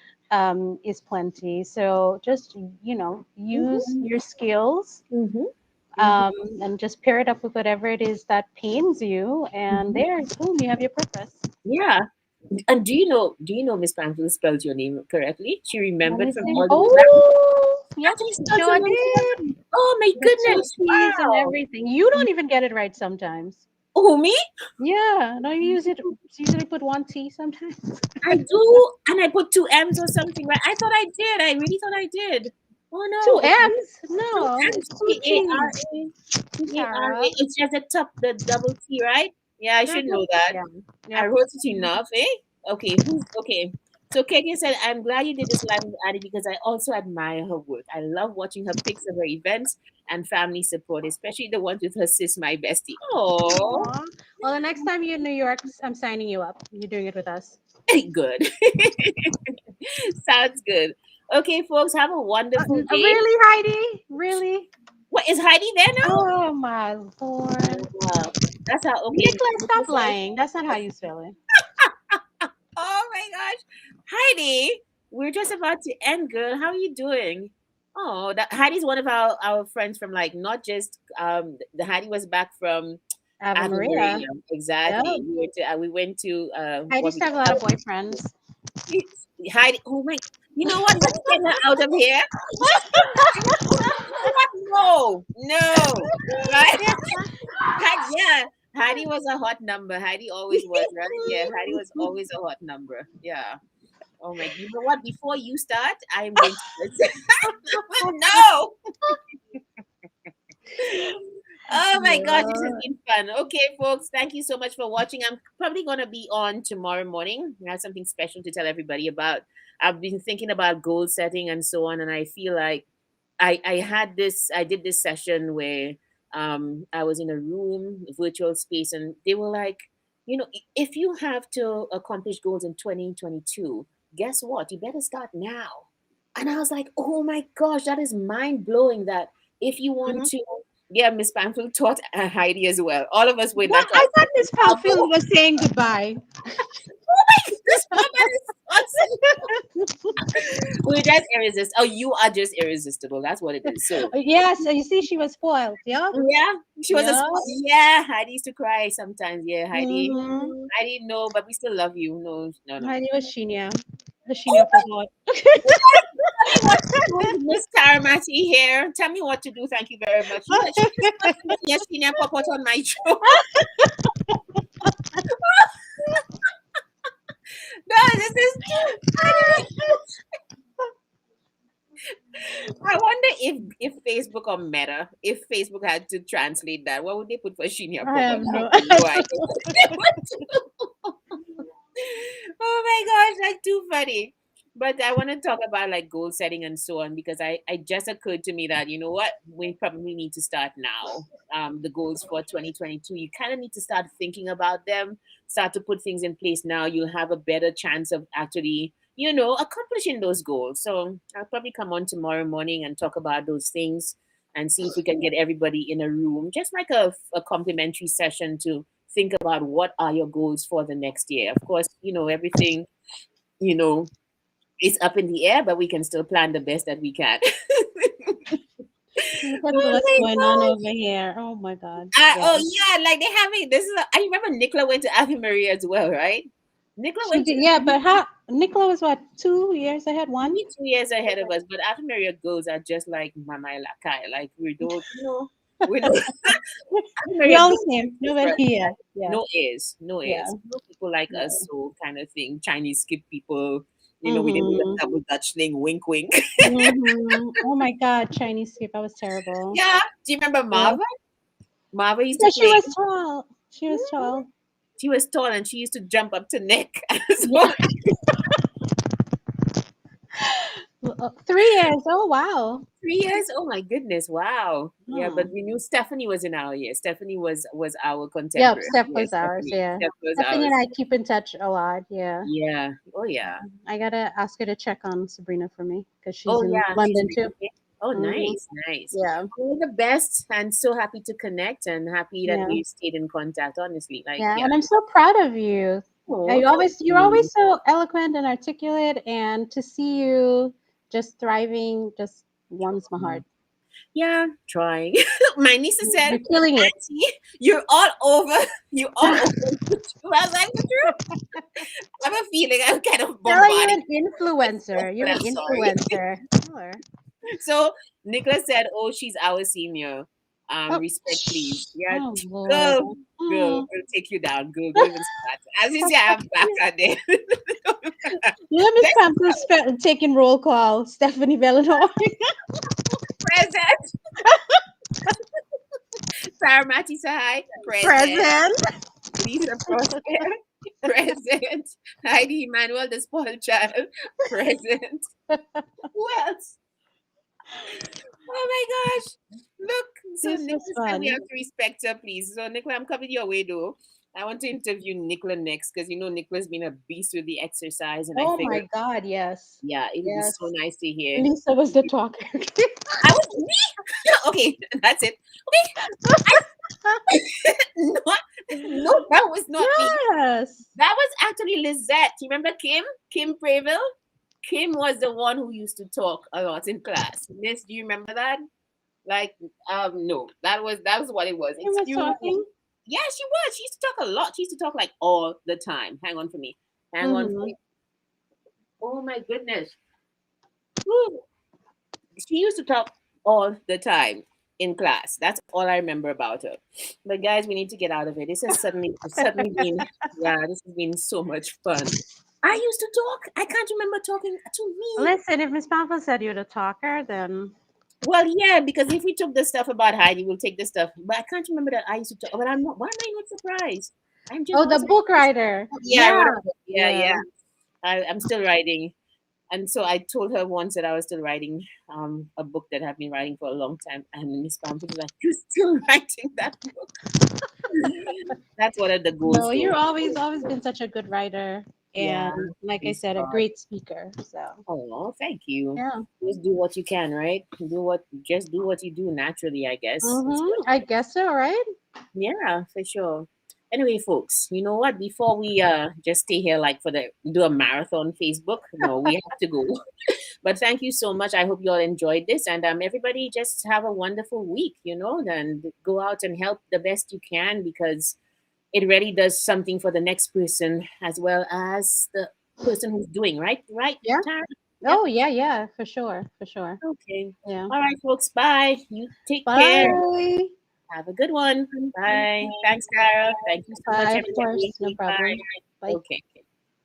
is plenty. So just use Mm-hmm, your skills mm-hmm, mm-hmm, um, and just pair it up with whatever it is that pains you, and mm-hmm. there, boom, you have your purpose. Yeah. And do you know Miss Pamphile spelled your name correctly? She Let remembered me from see. all the way back. Oh, yep, Actually she spelled your sure name did. correctly. Oh my The two goodness. T's and Wow. everything. You don't even get it right sometimes. Oh, me? Yeah, don't you use it? Usually put one T sometimes. I do, and I put two M's or something, right? I thought I did. I really thought I did. Oh Two no, okay. M's? Two No, M's. it's two T's. Tara. It's just a top, the double T, right? Yeah, I should know that. Yeah. I Yep. wrote it enough, eh? Okay, who's okay? So Kenya said, I'm glad you did this live with Annie because I also admire her work. I love watching her pics of her events and family support, especially the ones with her sis, my bestie. Oh, Aw. Well, the next time you're in New York, I'm signing you up. You're doing it with us. good. Sounds good. Okay, folks, have a wonderful day. Really, Heidi? Really? What is Heidi there now? Oh my lord. Wow. That's how okay. Nicholas, stop Nicholas says, lying. That's not how you spell it. oh my gosh. Heidi, we're just about to end, girl. How are you doing? Oh, that Heidi's one of our friends from like not just the Heidi was back from Ave Ave Maria. Maria. Yep. Exactly. We went to I what used we to have a lot of boyfriends. Heidi. Oh my, you know what? Let's get her out of here. You know what? No, no. Right? Yeah. Heidi was a hot number. Heidi always was, right? Yeah, Heidi was always a hot number. Yeah. Oh my, you know what? Before you start, I am going to listen. No. Oh my gosh, this has Yeah. been fun. Okay, folks, thank you so much for watching. I'm probably going to be on tomorrow morning. I have something special to tell everybody about. I've been thinking about goal setting and so on, and I feel like I did this session where I was in a room, virtual space, and they were like, if you have to accomplish goals in 2022, guess what? You better start now. And I was like, oh my gosh, that is mind blowing that if you want Mhm. to, yeah, Miss Pamphil taught Heidi as well. All of us were in What? that I thought class. Miss Pamphil was saying goodbye. This woman is awesome. We're just irresistible. Oh, you are just irresistible. That's what it is. So, Yes, you see, she was spoiled. Yeah. yeah, she was a Yeah. sport. Yeah, Heidi used to cry sometimes. Yeah, Heidi. Mm-hmm. Heidi, no, but we still love you. No, no, no. Heidi was Shinya. The Oh Shinya forgot. my, tell me what to do, Miss Taramati here. Tell me what to do. Thank you very much. You know, she just wants to make Yashina pop out on my show. No, this is too funny. I wonder if Facebook or Meta, if Facebook had to translate that, what would they put for Shinya I Pop? have I have no. no idea. Oh my gosh, that's too funny. But I want to talk about like goal setting and so on because I just occurred to me that you know what we probably need to start now. The goals for 2022, you kind of need to start thinking about them, start to put things in place now. You'll have a better chance of actually accomplishing those goals. So I'll probably come on tomorrow morning and talk about those things and see if we can get everybody in a room, just like a complimentary session to think about what are your goals for the next year. Of course, everything, you know, is up in the air, but we can still plan the best that we can. Look at Oh what's my going on god. over here. Oh my God. Yeah. Oh yeah, like they having this is. I remember Nicola went to Ave Maria as well, right? Nicola She went to did. Yeah, but how? Nicola was what? 2 years ahead. One. maybe 2 years ahead of us, but Ave Maria girls are just like Mama Lakai. Like we don't, we don't. Ave We Maria all girls the are same. Nobody. different. Yeah. Yeah. No is, no Yeah. is. No people like us, No. so kind of thing. Chinese skip people. We didn't do the Mm-hmm. double Dutch thing. Wink, wink. Mm-hmm. Oh my God, Chinese soup. That was terrible. Yeah. Do you remember Yeah. Marva? Marva used to Yeah, she play. was tall. She was tall. She was tall and she used to jump up to Nick. Yeah. So 3 years. Oh wow. 3 years. Oh my goodness! Wow. Yeah, but Hmm. we knew Stephanie was in our year. Stephanie was our Yep, contemporary. Steph was Yes, ours. Stephanie. Yeah. Steph was Stephanie and ours. I keep in touch a lot. Yeah. Yeah. Oh yeah. I gotta ask her to check on Sabrina for me because she's Oh in yeah. She's London too. really. Oh, Hmm. nice, nice. Yeah. All the best, and so happy to connect, and happy that Yeah. we stayed in contact. Honestly, like Yeah. yeah. And I'm so proud of you. Yeah, Oh, thank you're you. always so eloquent and articulate, and to see you just thriving just warms my heart. Yeah, trying. My niece said, You're killing it. "Auntie, you're all over. You're all over YouTube." I was like, "The truth." I have a feeling I'm kind of Tell her you're bombarding, an influencer. but You're an I'm sorry. influencer. Tell her. So Nicholas said, "Oh, she's our senior. Oh, Respect, please. Yeah, oh Lord. girl, girl, Mm. we'll take you down. Girl, don't even start. As you see, I'm back at there. You know, Miss That's Pampers taking roll call. Stephanie Bellador. present. Saramati Sahai, present. Present. Lisa Prosper, present. Heidi Emmanuel, the spoiled child, present. Who else? Oh my gosh. Look, so This was Nicola said we fun. have to respect her, please. So, Nicola, I'm coming your way, though. I want to interview Nicola next because Nicola's been a beast with the exercise, and I Oh figured, my God, yes. yeah, it would be Yes. so nice to hear. Lisa was the talker. I was me. Okay, that's it. Okay, not, no, that was not me. Yes. That was actually Lizette. You remember Kim? Kim Previll? Kim was the one who used to talk a lot in class. Miss, do you remember that? Like, no, that was what it was. He was Excuse me. talking. Yeah, she was. She used to talk a lot. She used to talk like all the time. Hang on for me. Hang on for Mm-hmm. me. Oh my goodness. Whew. She used to talk all the time in class. That's all I remember about her. But guys, we need to get out of it. This has suddenly been, yeah, this has been so much fun. I used to talk. I can't remember talking to me. Listen, if Miss Pampa said you're the talker, then Well, yeah, because if we took the stuff about Heidi, we'll take the stuff. But I can't remember that I used to talk. But I'm not. Why am I not surprised? I'm just Oh, not the book surprised. writer. Yeah, I Yeah. wrote a book. Yeah, Yeah. yeah. I'm still writing, and so I told her once that I was still writing a book that I've been writing for a long time. And Miss Pampers was like, "You're still writing that book?" That's one of the goals, No, though. you're always been such a good writer, Yeah, and like I praise said, a God. great speaker. So Oh, thank you. yeah. Just do what you can, right? Just do what you do naturally, I guess. It's Mm-hmm. what I guess so, right? Yeah, for sure. Anyway, folks, you know what? Before we just stay here like for the do a marathon Facebook, no, we have to go. But thank you so much. I hope you all enjoyed this, and everybody just have a wonderful week. And go out and help the best you can because it really does something for the next person as well as the person who's doing right, Yeah. Tara? Yep. Oh, yeah, yeah, for sure, for sure. Okay. Yeah. All right, folks. Bye. You take care. Bye. Have a good one. Bye. Thanks, Tara. Thank you so much, Bye, of everybody. course, no Bye. problem. Bye. Okay.